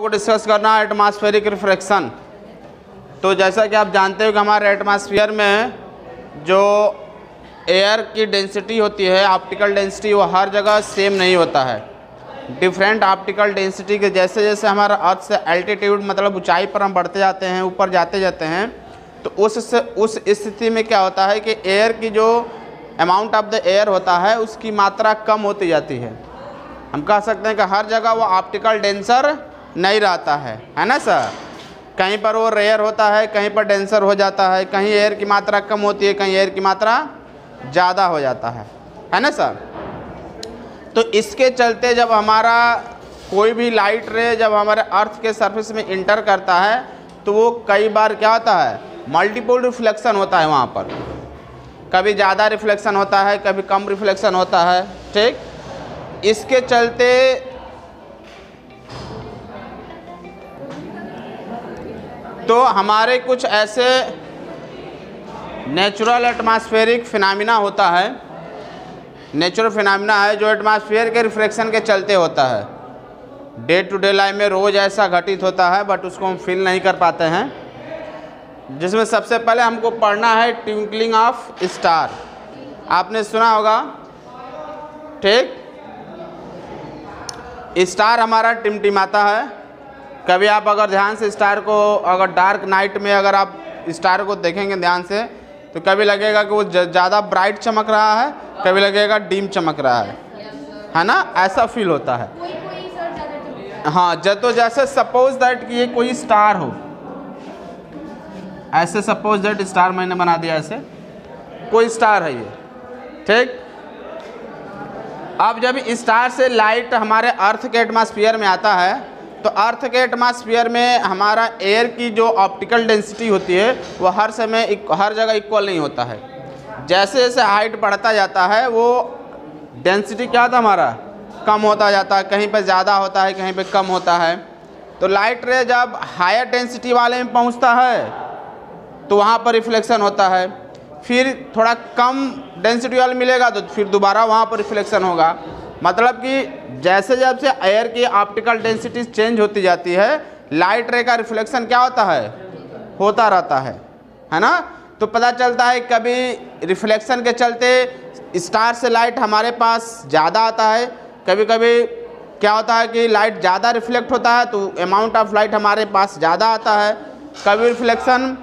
आपको डिस्कस करना है एटमॉस्फेरिक रिफ्रैक्शन। तो जैसा कि आप जानते हो कि हमारे एटमॉस्फेयर में जो एयर की डेंसिटी होती है, ऑप्टिकल डेंसिटी, वो हर जगह सेम नहीं होता है। डिफरेंट ऑप्टिकल डेंसिटी के जैसे जैसे हमारा अर्थ से एल्टीट्यूड मतलब ऊंचाई पर हम बढ़ते जाते हैं, ऊपर जाते जाते हैं, तो उस स्थिति में क्या होता है कि एयर की जो अमाउंट ऑफ द एयर होता है उसकी मात्रा कम होती जाती है। हम कह सकते हैं कि हर जगह वो ऑप्टिकल डेंसर नहीं रहता है ना सर। कहीं पर वो रेयर होता है, कहीं पर डेंसर हो जाता है, कहीं एयर की मात्रा कम होती है, कहीं एयर की मात्रा ज़्यादा हो जाता है ना सर। तो इसके चलते जब हमारा कोई भी लाइट रे जब हमारे अर्थ के सरफेस में इंटर करता है तो वो कई बार क्या होता है, मल्टीपल रिफ्लेक्शन होता है वहाँ पर। कभी ज़्यादा रिफ्लेक्शन होता है, कभी कम रिफ्लेक्शन होता है, ठीक। इसके चलते तो हमारे कुछ ऐसे नेचुरल एटमॉस्फेरिक फिनोमेना होता है, नेचुरल फिनोमेना है जो एटमॉस्फेयर के रिफ्रैक्शन के चलते होता है। डे टू डे लाइफ में रोज़ ऐसा घटित होता है, बट उसको हम फील नहीं कर पाते हैं। जिसमें सबसे पहले हमको पढ़ना है ट्विंकलिंग ऑफ स्टार। आपने सुना होगा, ठीक। स्टार हमारा टिमटिमाता है। कभी आप अगर ध्यान से स्टार को, अगर डार्क नाइट में अगर आप स्टार को देखेंगे ध्यान से, तो कभी लगेगा कि वो ज़्यादा ब्राइट चमक रहा है, कभी लगेगा डीम चमक रहा है ना, ऐसा फील होता है। हाँ, तो जैसे सपोज दैट कि ये कोई स्टार हो, ऐसे सपोज दैट स्टार मैंने बना दिया, ऐसे कोई स्टार है ये, ठीक। अब जब स्टार से लाइट हमारे अर्थ के एटमॉस्फेयर में आता है तो अर्थ के एटमॉस्फेयर में हमारा एयर की जो ऑप्टिकल डेंसिटी होती है वो हर जगह इक्वल नहीं होता है। जैसे जैसे हाइट बढ़ता जाता है वो डेंसिटी क्या होता है हमारा, कम होता जाता है। कहीं पे ज़्यादा होता है, कहीं पे कम होता है। तो लाइट रे जब हायर डेंसिटी वाले में पहुंचता है तो वहाँ पर रिफ्लेक्शन होता है, फिर थोड़ा कम डेंसिटी वाला मिलेगा तो फिर दोबारा वहाँ पर रिफ्लेक्शन होगा। मतलब कि जैसे जैसे एयर की ऑप्टिकल डेंसिटी चेंज होती जाती है, लाइट रे का रिफ्लेक्शन क्या होता है, होता रहता है ना। तो पता चलता है कभी रिफ्लेक्शन के चलते स्टार से लाइट हमारे पास ज़्यादा आता है, कभी कभी क्या होता है कि लाइट ज़्यादा रिफ्लेक्ट होता है तो अमाउंट ऑफ लाइट हमारे पास ज़्यादा आता है। कभी रिफ्लेक्शन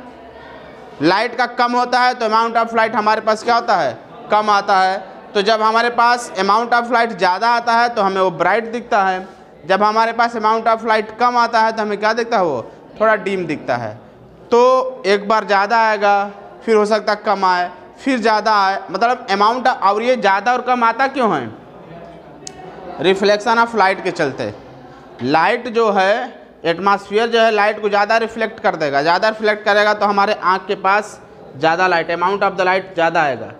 लाइट का कम होता है तो अमाउंट ऑफ लाइट हमारे पास क्या होता है, कम आता है। तो जब हमारे पास अमाउंट ऑफ लाइट ज़्यादा आता है तो हमें वो ब्राइट दिखता है, जब हमारे पास अमाउंट ऑफ लाइट कम आता है तो हमें क्या दिखता है, वो थोड़ा डीम दिखता है। तो एक बार ज़्यादा आएगा, फिर हो सकता है कम आए, फिर ज़्यादा आए, मतलब अमाउंट। और ये ज़्यादा और कम आता क्यों है, रिफ्लेक्शन ऑफ लाइट के चलते। लाइट जो है, एटमॉस्फेयर जो है लाइट को ज़्यादा रिफ्लेक्ट कर देगा, ज़्यादा रिफ्लेक्ट करेगा तो हमारे आँख के पास ज़्यादा light, amount of the light ज़्यादा आएगा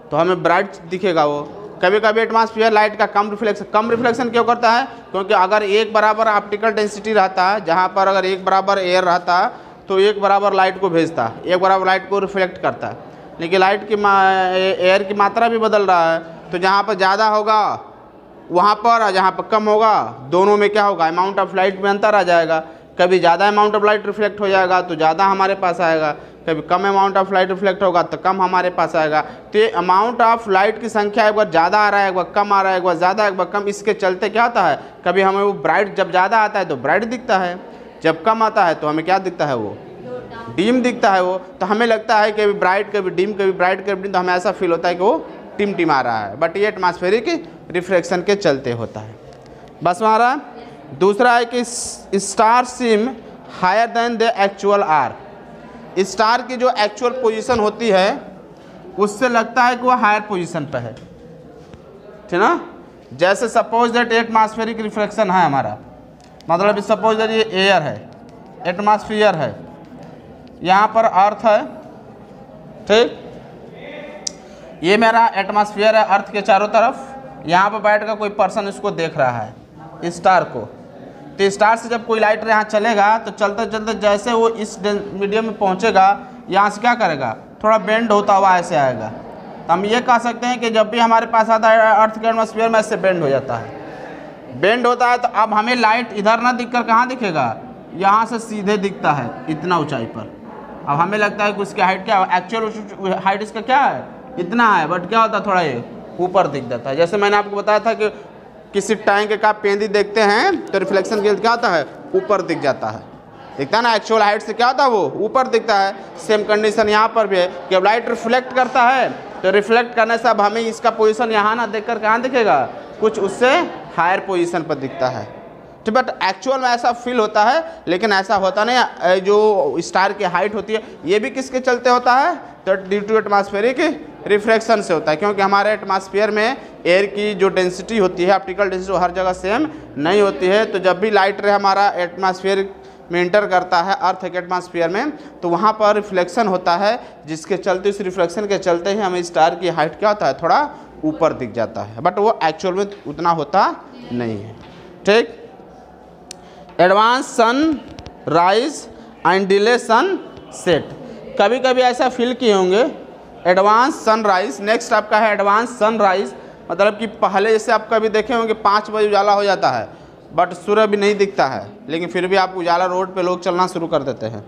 तो हमें ब्राइट दिखेगा वो। कभी कभी एटमॉस्फेयर लाइट का कम रिफ्लेक्शन क्यों करता है, क्योंकि अगर एक बराबर ऑप्टिकल डेंसिटी रहता है, जहाँ पर अगर एक बराबर एयर रहता है तो एक बराबर लाइट को भेजता है, एक बराबर लाइट को रिफ्लेक्ट करता है। लेकिन लाइट की एयर की मात्रा भी बदल रहा है, तो जहाँ पर ज़्यादा होगा वहाँ पर, और जहाँ पर कम होगा, दोनों में क्या होगा, अमाउंट ऑफ लाइट में अंतर आ जाएगा। कभी ज़्यादा अमाउंट ऑफ लाइट रिफ्लेक्ट हो जाएगा तो ज़्यादा हमारे पास आएगा, कभी कम अमाउंट ऑफ लाइट रिफ्लेक्ट होगा तो कम हमारे पास आएगा। तो ये अमाउंट ऑफ लाइट की संख्या एक बार ज़्यादा आ रहा है, एक बार कम आ रहा है, एक बार ज़्यादा, एक बार कम, इसके चलते क्या होता है, कभी हमें वो ब्राइट, जब ज़्यादा आता है तो ब्राइट दिखता है, जब कम आता है तो हमें क्या दिखता है, वो डीम दिखता है वो। तो हमें लगता है कि ब्राइट कभी डीम, कभी ब्राइट कभी डीम, तो हमें ऐसा फील होता है कि वो टिमटिमा रहा है, बट ये एटमॉस्फेरिक रिफ्रैक्शन के चलते होता है। बस हमारा दूसरा है कि star seem higher than the actual are. Star की जो एक्चुअल पोजीशन होती है उससे लगता है कि वो हायर पोजीशन पे है, ठीक ना। जैसे सपोज दैट एटमॉस्फेरिक रिफ्रैक्शन है हमारा, मतलब सपोज दैट ये एयर है, एटमॉस्फेयर है, यहाँ पर अर्थ है, ठीक। ये मेरा एटमॉस्फेयर है अर्थ के चारों तरफ। यहाँ पर बैठ कर कोई पर्सन इसको देख रहा है, स्टार को। तो स्टार से जब कोई लाइट यहाँ चलेगा तो चलते चलते जैसे वो इस मीडियम में पहुँचेगा, यहाँ से क्या करेगा, थोड़ा बेंड होता हुआ ऐसे आएगा। तो हम ये कह सकते हैं कि जब भी हमारे पास आता है अर्थ के एटमॉस्फेयर में ऐसे बेंड हो जाता है, बेंड होता है तो अब हमें लाइट इधर ना दिखकर कहाँ दिखेगा, यहाँ से सीधे दिखता है इतना ऊंचाई पर। अब हमें लगता है कि उसकी हाइट क्या है, एक्चुअल हाइट इसका क्या है, इतना है, बट क्या होता है थोड़ा ये ऊपर दिख जाता है। जैसे मैंने आपको बताया था कि किसी टैंक का पेंदी देखते हैं तो रिफ्लेक्शन के क्या होता है, ऊपर दिख जाता है, दिखता है ना, एक्चुअल हाइट से क्या होता है वो ऊपर दिखता है। सेम कंडीशन यहाँ पर भी है कि अब लाइट रिफ्लेक्ट करता है तो रिफ्लेक्ट करने से अब हमें इसका पोजीशन यहाँ ना देखकर कहाँ दिखेगा, कुछ उससे हायर पोजीशन पर दिखता है। तो बट एक्चुअल में ऐसा फील होता है, लेकिन ऐसा होता नहीं। जो स्टार की हाइट होती है ये भी किसके चलते होता है, तो ड्यू टू एटमॉस्फेरिक रिफ्रैक्शन से होता है, क्योंकि हमारे एटमॉस्फेयर में एयर की जो डेंसिटी होती है, ऑप्टिकल डेंसिटी हर जगह सेम नहीं होती है। तो जब भी लाइट रे हमारा एटमॉस्फेयर में इंटर करता है अर्थ के एटमॉस्फेयर में, तो वहाँ पर रिफ्लेक्शन होता है, जिसके चलते इस रिफ्लेक्शन के चलते ही हमें स्टार की हाइट क्या होता है, थोड़ा ऊपर दिख जाता है, बट वो एक्चुअल में उतना होता नहीं है। ठीक, advance sunrise and delay sunset, कभी कभी ऐसा फील किए होंगे एडवांस सनराइज। नेक्स्ट आपका है एडवांस सनराइज, मतलब कि पहले जैसे आप कभी देखे होंगे 5 बजे उजाला हो जाता है बट सूर्य भी नहीं दिखता है, लेकिन फिर भी आप उजाला रोड पे लोग चलना शुरू कर देते हैं,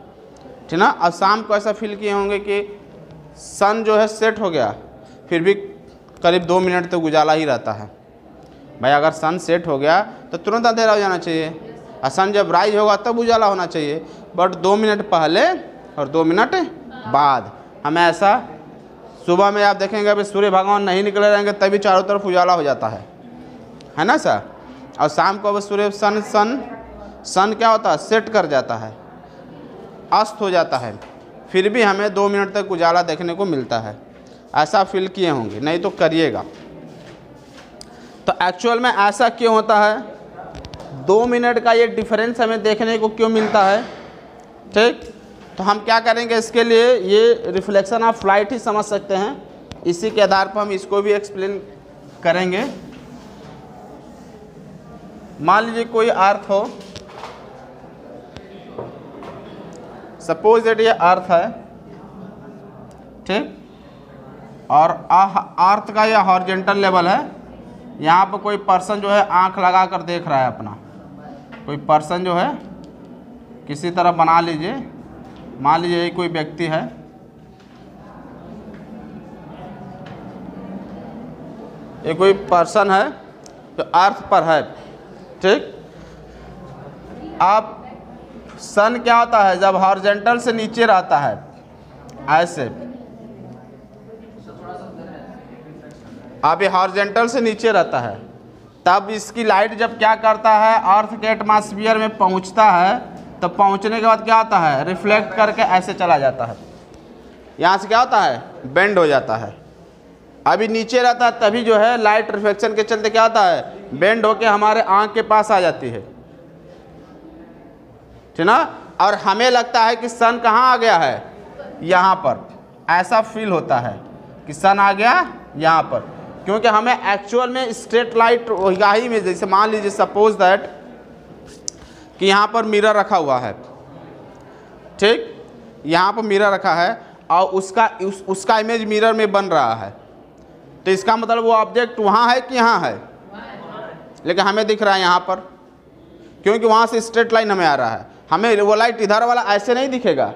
ठीक ना। अब शाम को ऐसा फील किए होंगे कि सन जो है सेट हो गया, फिर भी करीब 2 मिनट तक उजाला ही रहता है। भाई अगर सन सेट हो गया तो तुरंत अंधेरा हो जाना चाहिए, और सन जब राइज होगा तब उजाला होना चाहिए, बट 2 मिनट पहले और 2 मिनट बाद हमें ऐसा। सुबह में आप देखेंगे अभी सूर्य भगवान नहीं निकले रहेंगे तभी चारों तरफ उजाला हो जाता है ना सर। और शाम को अब सूर्य सन क्या होता है, सेट कर जाता है, अस्त हो जाता है, फिर भी हमें 2 मिनट तक उजाला देखने को मिलता है। ऐसा फील किए होंगे, नहीं तो करिएगा। तो एक्चुअल में ऐसा क्यों होता है, 2 मिनट का ये डिफरेंस हमें देखने को क्यों मिलता है। ठीक, तो हम क्या करेंगे इसके लिए, ये रिफ्लेक्शन ऑफ लाइट ही समझ सकते हैं, इसी के आधार पर हम इसको भी एक्सप्लेन करेंगे। मान लीजिए कोई अर्थ हो, सपोज दैट ये अर्थ है, ठीक, और अर्थ का ये हॉरिजॉन्टल लेवल है। यहाँ पर कोई पर्सन जो है आंख लगा कर देख रहा है अपना, कोई पर्सन जो है किसी तरह बना लीजिए, मान लीजिए ये कोई व्यक्ति है, ये कोई पर्सन है जो अर्थ पर है, ठीक। अब सन क्या होता है, जब हॉरिजॉन्टल से नीचे रहता है ऐसे, अब ये हॉरिजॉन्टल से नीचे रहता है, तब इसकी लाइट जब क्या करता है, अर्थ के एटमॉस्फेयर में पहुंचता है, तब पहुंचने के बाद क्या होता है, रिफ्लेक्ट करके ऐसे चला जाता है, यहाँ से क्या होता है, बेंड हो जाता है। अभी नीचे रहता है तभी जो है लाइट रिफ्लेक्शन के चलते क्या होता है, बेंड होके हमारे आंख के पास आ जाती है, ठीक ना। और हमें लगता है कि सन कहाँ आ गया है, यहाँ पर, ऐसा फील होता है कि सन आ गया यहाँ पर, क्योंकि हमें एक्चुअल में स्ट्रेट लाइट ही में, जैसे मान लीजिए सपोज दैट कि यहाँ पर मिरर रखा हुआ है, ठीक, यहाँ पर मिरर रखा है और उसका इमेज मिरर में बन रहा है, तो इसका मतलब वो ऑब्जेक्ट वहाँ है कि यहाँ है, लेकिन हमें दिख रहा है यहाँ पर, क्योंकि वहाँ से स्ट्रेट लाइन हमें आ रहा है, हमें वो लाइट इधर वाला ऐसे नहीं दिखेगा,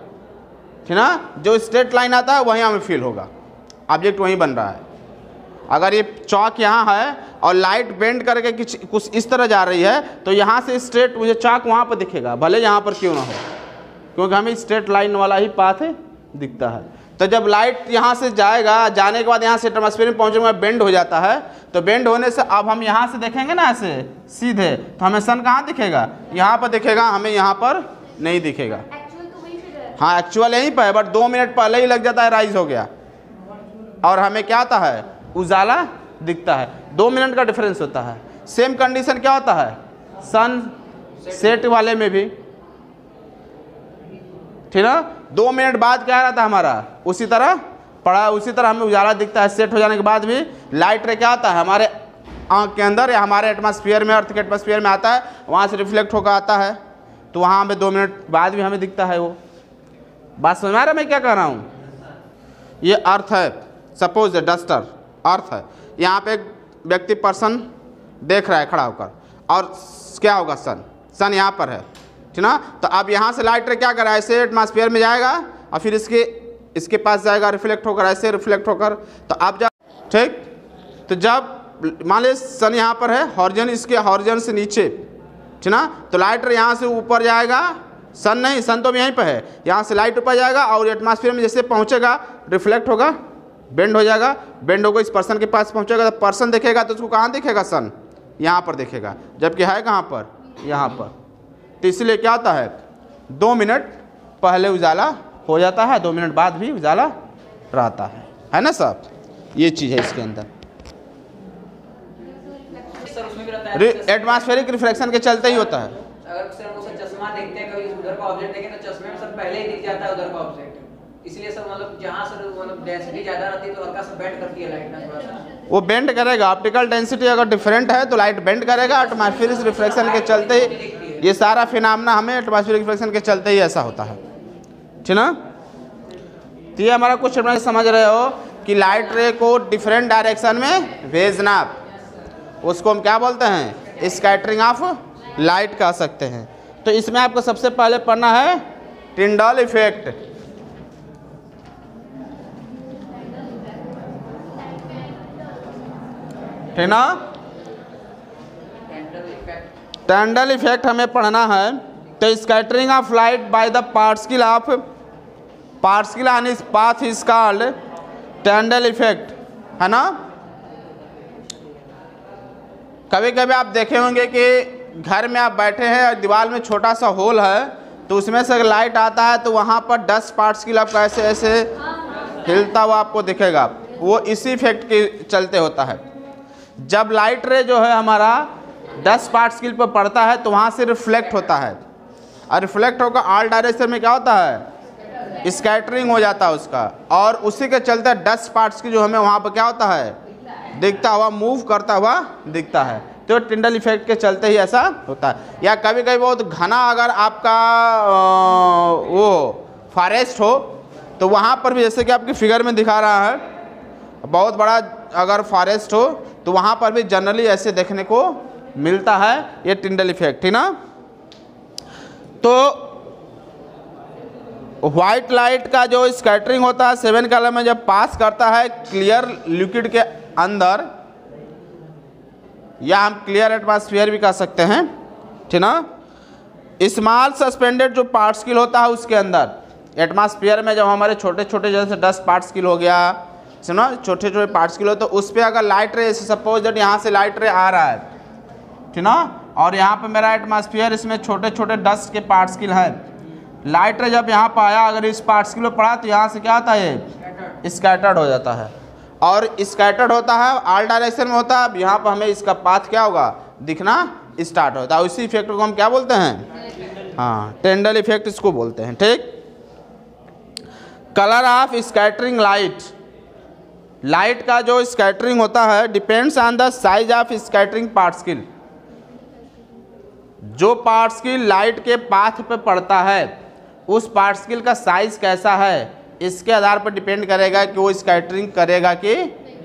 ठीक ना। जो स्ट्रेट लाइन आता है वहीं हमें फील होगा, ऑब्जेक्ट वहीं बन रहा है। अगर ये चौक यहाँ है और लाइट बेंड करके कुछ इस तरह जा रही है, तो यहाँ से स्ट्रेट मुझे चौक वहाँ पर दिखेगा, भले यहाँ पर क्यों ना हो, क्योंकि हमें स्ट्रेट लाइन वाला ही पाथ दिखता है। तो जब लाइट यहाँ से जाएगा, जाने के बाद यहाँ से एटमॉस्फेयर में पहुँचने के बाद बेंड हो जाता है, तो बेंड होने से अब हम यहाँ से देखेंगे ना ऐसे सीधे, तो हमें सन कहाँ दिखेगा, यहाँ पर दिखेगा, हमें यहाँ पर नहीं दिखेगा। हाँ एक्चुअल यहीं पर है, बट 2 मिनट पहले ही लग जाता है, राइज हो गया, और हमें क्या आता है, उजाला दिखता है। 2 मिनट का डिफरेंस होता है। सेम कंडीशन क्या होता है सन सेट वाले में भी, ठीक ना। 2 मिनट बाद क्या रहता है हमारा, उसी तरह पड़ा, उसी तरह हमें उजाला दिखता है। सेट हो जाने के बाद भी लाइट रे क्या आता है, हमारे आँख के अंदर या हमारे एटमॉस्फेयर में, अर्थ के एटमॉस्फेयर में आता है, वहाँ से रिफ्लेक्ट होकर आता है, तो वहाँ हमें 2 मिनट बाद भी हमें दिखता है। वो बात समझ में आ रहा है मैं क्या कह रहा हूँ। ये अर्थ है, सपोज डस्टर अर्थ है, यहाँ पे एक व्यक्ति पर्सन देख रहा है खड़ा होकर, और क्या होगा सन, सन यहाँ पर है, ठीक ना। तो अब यहाँ से लाइट रे क्या करा, ऐसे एटमॉस्फेयर में जाएगा और फिर इसके पास जाएगा, रिफ्लेक्ट होकर, ऐसे रिफ्लेक्ट होकर। तो अब जब ठीक, तो जब मान लीजिए सन यहाँ पर है, हॉरिजन इसके हॉरिजन से नीचे, ठीक ना, तो लाइट रे यहाँ से ऊपर जाएगा, सन नहीं, सन तो यहीं पर है, यहाँ से लाइट ऊपर जाएगा और एटमॉस्फेयर में जैसे पहुँचेगा रिफ्लेक्ट होगा, बेंड हो जाएगा, बेंड होकर इस पर्सन के पास पहुँचेगा। तो पर्सन देखेगा तो उसको कहाँ दिखेगा, सन यहाँ पर दिखेगा, जबकि है कहाँ पर, यहाँ पर। तो इसलिए क्या होता है, 2 मिनट पहले उजाला हो जाता है, 2 मिनट बाद भी उजाला रहता है ना साहब। ये चीज़ है इसके अंदर, एटमॉस्फेरिक रिफ्लेक्शन के चलते ही होता है। अगर सर वो चश्मा देखते हैं, कभी उधर का ऑब्जेक्ट देखें तो चश्मे में सर पहले ही दिख जाता है उधर का ऑब्जेक्ट, इसलिए सर मतलब जहाँ सर मतलब डेंसिटी ज़्यादा रहती है तो हल्का सा बेंड करती है लाइट ना, थोड़ा सा वो बेंड करेगा। ऑप्टिकल डेंसिटी अगर डिफरेंट है तो लाइट बेंड करेगा। एटमॉस्फेरिक रिफ्लेक्शन के चलते ही ये सारा फिनोमेना हमें एटमॉस्फेरिक रिफ्लेक्शन के चलते ही ऐसा होता है, ठीक ना। तो ये हमारा कुछ समझ रहे हो कि लाइट रे को डिफरेंट डायरेक्शन में भेजना, उसको हम क्या बोलते हैं, स्कैटरिंग ऑफ लाइट कह सकते हैं। तो इसमें आपको सबसे पहले पढ़ना है टिंडल इफेक्ट, ठीक ना। टैंडल इफेक्ट हमें पढ़ना है। तो scattering of light by the particle of particle on इस पाथ इज कॉल्ड टैंडल इफेक्ट, है ना। कभी कभी आप देखे होंगे कि घर में आप बैठे हैं और दीवार में छोटा सा होल है, तो उसमें से लाइट आता है तो वहाँ पर 10 पार्टिकल आपका ऐसे ऐसे हिलता हुआ आपको दिखेगा। वो इसी इफेक्ट के चलते होता है। जब लाइट रे जो है हमारा 10 पार्टिकल पर पड़ता है तो वहाँ से रिफ्लेक्ट होता है, और रिफ्लेक्ट होकर ऑल डायरेक्शन में क्या होता है, स्कैटरिंग हो जाता है उसका, और उसी के चलते 10 पार्टिकल जो हमें वहाँ पर क्या होता है, दिखता हुआ, मूव करता हुआ दिखता है। तो टिंडल इफेक्ट के चलते ही ऐसा होता है। या कभी कभी बहुत घना अगर आपका वो फॉरेस्ट हो तो वहाँ पर भी, जैसे कि आपकी फिगर में दिखा रहा है, बहुत बड़ा अगर फॉरेस्ट हो तो वहाँ पर भी जनरली ऐसे देखने को मिलता है ये टिंडल इफेक्ट, ठीक ना। तो व्हाइट लाइट का जो स्कैटरिंग होता है 7 कलर में जब पास करता है क्लियर लिक्विड के अंदर, या हम क्लियर एटमॉस्फेयर भी कह सकते हैं, ठीक ना। स्मॉल सस्पेंडेड जो पार्टिकल होता है उसके अंदर, एटमॉस्फेयर में जब हमारे छोटे छोटे जैसे 10 पार्टिकल हो गया, सुनो, छोटे छोटे पार्टिकल हो, तो उस पर अगर लाइट रे, सपोज दैट यहाँ से लाइट रे आ रहा है, ठीक ना, और यहाँ पे मेरा एटमॉस्फेयर, इसमें छोटे छोटे डस्ट के पार्टिकल हैं, लाइट रे जब यहाँ पर आया, अगर इस पार्टिकल में पड़ा तो यहाँ से क्या होता है, स्कैटर्ड हो जाता है। और स्कैटर्ड होता है ऑल डायरेक्शन में होता है। अब यहाँ पर हमें इसका पाथ क्या होगा, दिखना स्टार्ट होता है। उसी इफेक्ट को हम क्या बोलते हैं, हाँ, टिंडल इफेक्ट इसको बोलते हैं, ठीक। Colour of scattering light, light का जो स्कैटरिंग होता है depends on the size of scattering particle. जो पार्टिकल लाइट के पाथ पे पड़ता है उस पार्टिकल का साइज कैसा है, इसके आधार पर डिपेंड करेगा कि वो स्कैटरिंग करेगा कि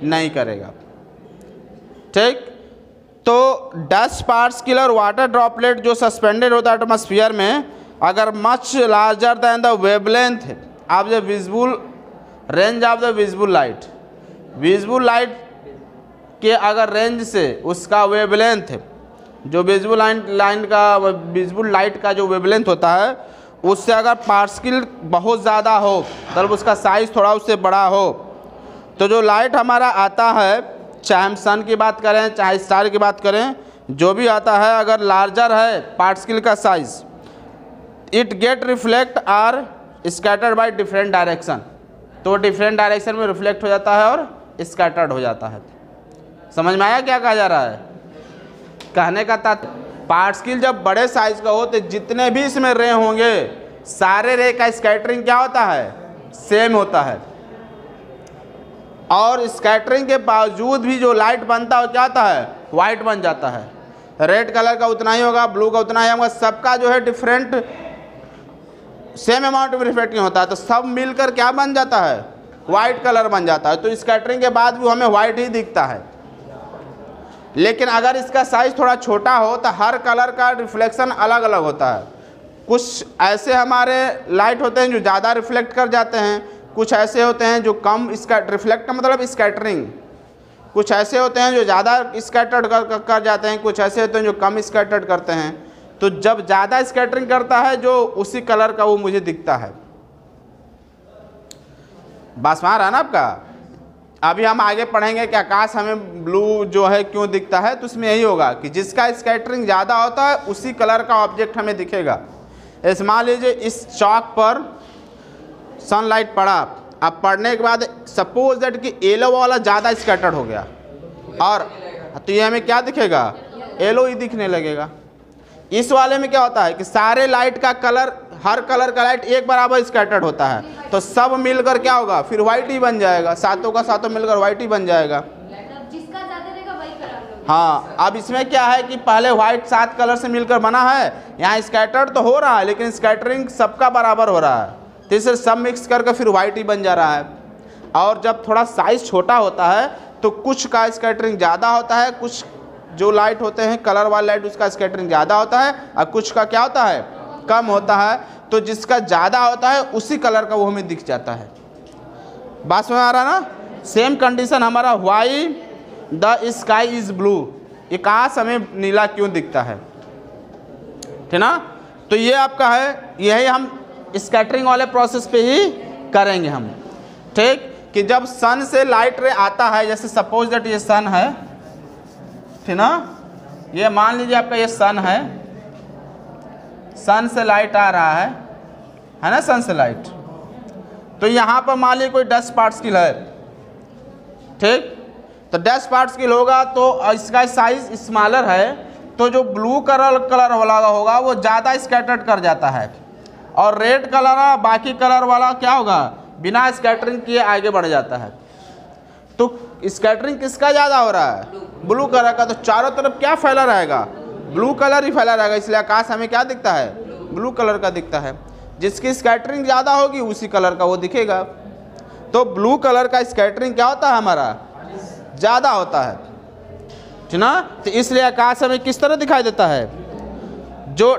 नहीं करेगा, ठीक। तो डस्ट पार्टिकल और वाटर ड्रॉपलेट जो सस्पेंडेड होता है एटमॉस्फेयर में, अगर much larger than the wavelength of the visible range of the visible light, visible light के अगर रेंज से उसका वेवलेंथ, जो विजिबल लाइट का जो वेवलेंथ होता है उससे अगर पार्टिकल बहुत ज़्यादा हो, मतलब उसका साइज़ थोड़ा उससे बड़ा हो, तो जो लाइट हमारा आता है, चाहे हम सन की बात करें चाहे स्टार की बात करें, जो भी आता है अगर लार्जर है पार्टिकल का size, it get reflect or scattered by different direction, तो डिफरेंट डायरेक्शन में रिफ्लेक्ट हो जाता है और स्कैटर्ड हो जाता है। समझ में आया क्या कहा जा रहा है? कहने का तात्पर्य, पार्टिकल जब बड़े साइज का हो तो जितने भी इसमें रे होंगे सारे रे का स्कैटरिंग क्या होता है, सेम होता है। और स्कैटरिंग के बावजूद भी जो लाइट बनता है क्या होता है, वाइट बन जाता है। रेड कलर का उतना ही होगा, ब्लू का उतना ही होगा, सबका जो है डिफरेंट सेम अमाउंट में रिफ्लेक्टिंग होता है, तो सब मिलकर क्या बन जाता है, वाइट कलर बन जाता है। तो स्कैटरिंग के बाद भी हमें वाइट ही दिखता है। लेकिन अगर इसका साइज थोड़ा छोटा हो तो हर कलर का रिफ्लेक्शन अलग अलग होता है। कुछ ऐसे हमारे लाइट होते हैं जो ज़्यादा रिफ्लेक्ट कर जाते हैं, कुछ ऐसे होते हैं जो कम, इसका रिफ्लेक्ट का मतलब स्कैटरिंग, कुछ ऐसे होते हैं जो ज़्यादा स्कैटर्ड कर जाते हैं, कुछ ऐसे होते हैं जो कम स्कैटर्ड करते हैं। तो जब ज़्यादा स्कैटरिंग करता है जो उसी कलर का वो मुझे दिखता है। बात समझ रहा है ना आपका? अभी हम आगे पढ़ेंगे कि आकाश हमें ब्लू जो है क्यों दिखता है, तो उसमें यही होगा कि जिसका स्कैटरिंग ज़्यादा होता है उसी कलर का ऑब्जेक्ट हमें दिखेगा। ऐसे मान लीजिए इस चौक पर सनलाइट पड़ा, अब पढ़ने के बाद सपोज दैट कि येलो वाला ज़्यादा स्कैटर्ड हो गया, और तो ये हमें क्या दिखेगा? येलो ही दिखने लगेगा। इस वाले में क्या होता है कि सारे लाइट का कलर, हर कलर का लाइट एक बराबर स्कैटर्ड होता है, तो सब मिलकर क्या होगा? फिर वाइट ही बन जाएगा, सातों का सातों मिलकर वाइट ही बन जाएगा। जिसका ज्यादा रहेगा वही कलर। हाँ, अब इसमें क्या है कि पहले व्हाइट 7 कलर से मिलकर बना है, यहाँ स्कैटर्ड तो हो रहा है लेकिन स्कैटरिंग सबका बराबर हो रहा है, तो इसे सब मिक्स करके फिर वाइट ही बन जा रहा है। और जब थोड़ा साइज छोटा होता है तो कुछ का स्कैटरिंग ज़्यादा होता है, कुछ जो लाइट होते हैं कलर वाला लाइट उसका स्कैटरिंग ज़्यादा होता है, और कुछ का क्या होता है? कम होता है। तो जिसका ज़्यादा होता है उसी कलर का वो हमें दिख जाता है। बात में आ रहा ना? सेम कंडीशन हमारा why the sky is blue, आकाश हमें नीला क्यों दिखता है, ठीक ना? तो ये आपका है, यही हम स्कैटरिंग वाले प्रोसेस पे ही करेंगे हम, ठीक? कि जब सन से लाइट रे आता है, जैसे सपोज दैट ये सन है, ठीक ना? ये मान लीजिए आपका ये सन है, सन से लाइट आ रहा है ना? सन से लाइट, तो यहाँ पर मान लीजिए कोई 10 पार्टिकल है, ठीक? तो 10 पार्टिकल होगा तो इसका साइज स्मॉलर है, तो जो ब्लू कलर वाला होगा वो ज़्यादा स्कैटर्ड कर जाता है, और रेड कलर बाकी कलर वाला क्या होगा? बिना स्कैटरिंग किए आगे बढ़ जाता है। तो स्कैटरिंग किसका ज़्यादा हो रहा है? ब्लू कलर का। तो चारों तरफ क्या फैला रहेगा? ब्लू कलर ही फैला रहेगा, इसलिए आकाश हमें क्या दिखता है? ब्लू कलर का दिखता है। जिसकी स्कैटरिंग ज़्यादा होगी उसी कलर का वो दिखेगा। तो ब्लू कलर का स्कैटरिंग क्या होता है? हमारा ज़्यादा होता है, ठीक ना? तो इसलिए आकाश हमें किस तरह दिखाई देता है? जो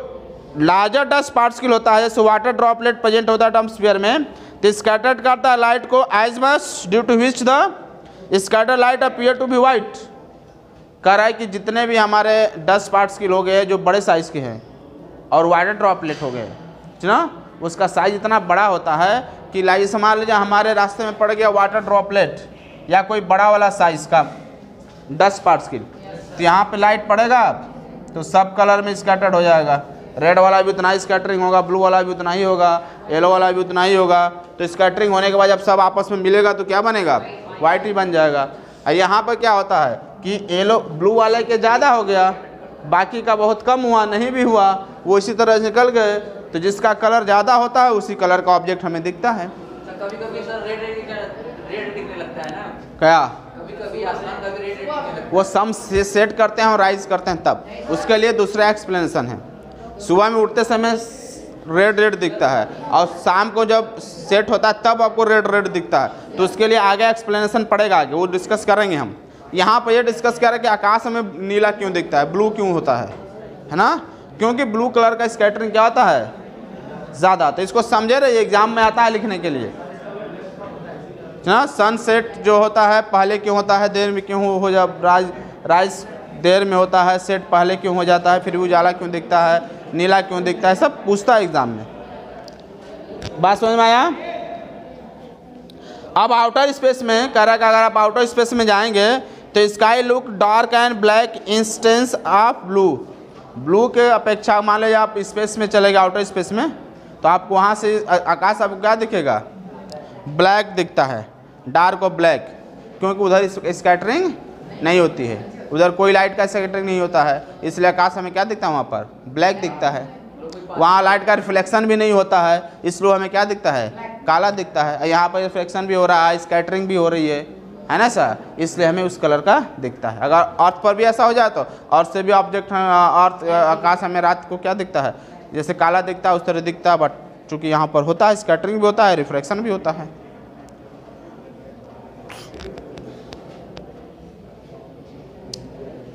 लार्जर डस्ट पार्टिकल होता है, जैसे वाटर ड्रॉपलेट प्रेजेंट होता है एटमॉस्फेयर में, तो स्कैटर्ड करता है लाइट को as much due to which the scatter light appear to be white. कह रहा है कि जितने भी हमारे डस्ट पार्टिकल हो गए जो बड़े साइज़ के हैं और वाटर ड्रॉपलेट हो गए, ठीक ना, उसका साइज इतना बड़ा होता है कि लाइट मान लीजिए हमारे रास्ते में पड़ गया वाटर ड्रॉपलेट या कोई बड़ा वाला साइज़ का डस्ट पार्टिकल, तो यहाँ पे लाइट पड़ेगा तो सब कलर में स्कैटर्ड हो जाएगा। रेड वाला भी उतना ही स्कैटरिंग होगा, ब्लू वाला भी उतना ही होगा, येलो वाला भी उतना ही होगा। तो स्कैटरिंग होने के बाद जब सब आपस में मिलेगा तो क्या बनेगा? वाइट ही बन जाएगा। और यहाँ पर क्या होता है कि येलो ब्लू वाले के ज़्यादा हो गया, बाकी का बहुत कम हुआ, नहीं भी हुआ, वो इसी तरह निकल गए। तो जिसका कलर ज़्यादा होता है उसी कलर का ऑब्जेक्ट हमें दिखता है। कभी कभी सर रेड दिखने लगता है ना? क्या? कभी आसमान का भी रेड दिखने लगता है। वो सम से सेट करते हैं और राइज करते हैं तब, उसके लिए दूसरा एक्सप्लेनेशन है। सुबह में उठते समय रेड दिखता है और शाम को जब सेट होता है तब आपको रेड दिखता है, तो उसके लिए आगे एक्सप्लेनेशन पड़ेगा, आगे वो डिस्कस करेंगे हम। यहाँ पर ये डिस्कस करें कि आकाश में नीला क्यों दिखता है, ब्लू क्यों होता है ना? क्योंकि ब्लू कलर का स्कैटरिंग क्या होता है? ज़्यादा। तो इसको समझे रहे, एग्जाम में आता है लिखने के लिए ना। सनसेट जो होता है पहले क्यों होता है, देर में क्यों हो जा, राइज देर में होता है, सेट पहले क्यों हो जाता है, फिर उजाला क्यों दिखता है, नीला क्यों दिखता है, सब पूछता है एग्जाम में। बात समझ में आया? अब आउटर स्पेस में कह रहा है कि अगर आप आउटर स्पेस में जाएंगे तो sky look dark and black instance of blue. Blue के अपेक्षा मान लीजिए आप स्पेस में चले गए, आउटर स्पेस में, तो आपको वहाँ से आकाश आपको क्या दिखेगा? ब्लैक दिखता है, डार्क और ब्लैक, क्योंकि उधर स्कैटरिंग नहीं होती है, उधर कोई लाइट का स्कैटरिंग नहीं होता है, इसलिए आकाश हमें क्या दिखता है? वहाँ पर ब्लैक दिखता है। वहाँ लाइट का रिफ्लेक्शन भी नहीं होता है, इसलिए हमें क्या दिखता है? काला दिखता है। यहाँ पर रिफ्लेक्शन भी हो रहा है, स्कैटरिंग भी हो रही है ना सर, इसलिए हमें उस कलर का दिखता है। अगर अर्थ पर भी ऐसा हो जाए तो अर्थ से भी ऑब्जेक्ट, अर्थ आकाश हमें रात को क्या दिखता है? जैसे काला दिखता है उस तरह दिखता है, बट चूँकि यहाँ पर होता है स्कैटरिंग भी होता है, रिफ्लेक्शन भी होता है।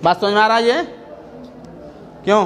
बात समझ में आ रहा है ये? क्यों?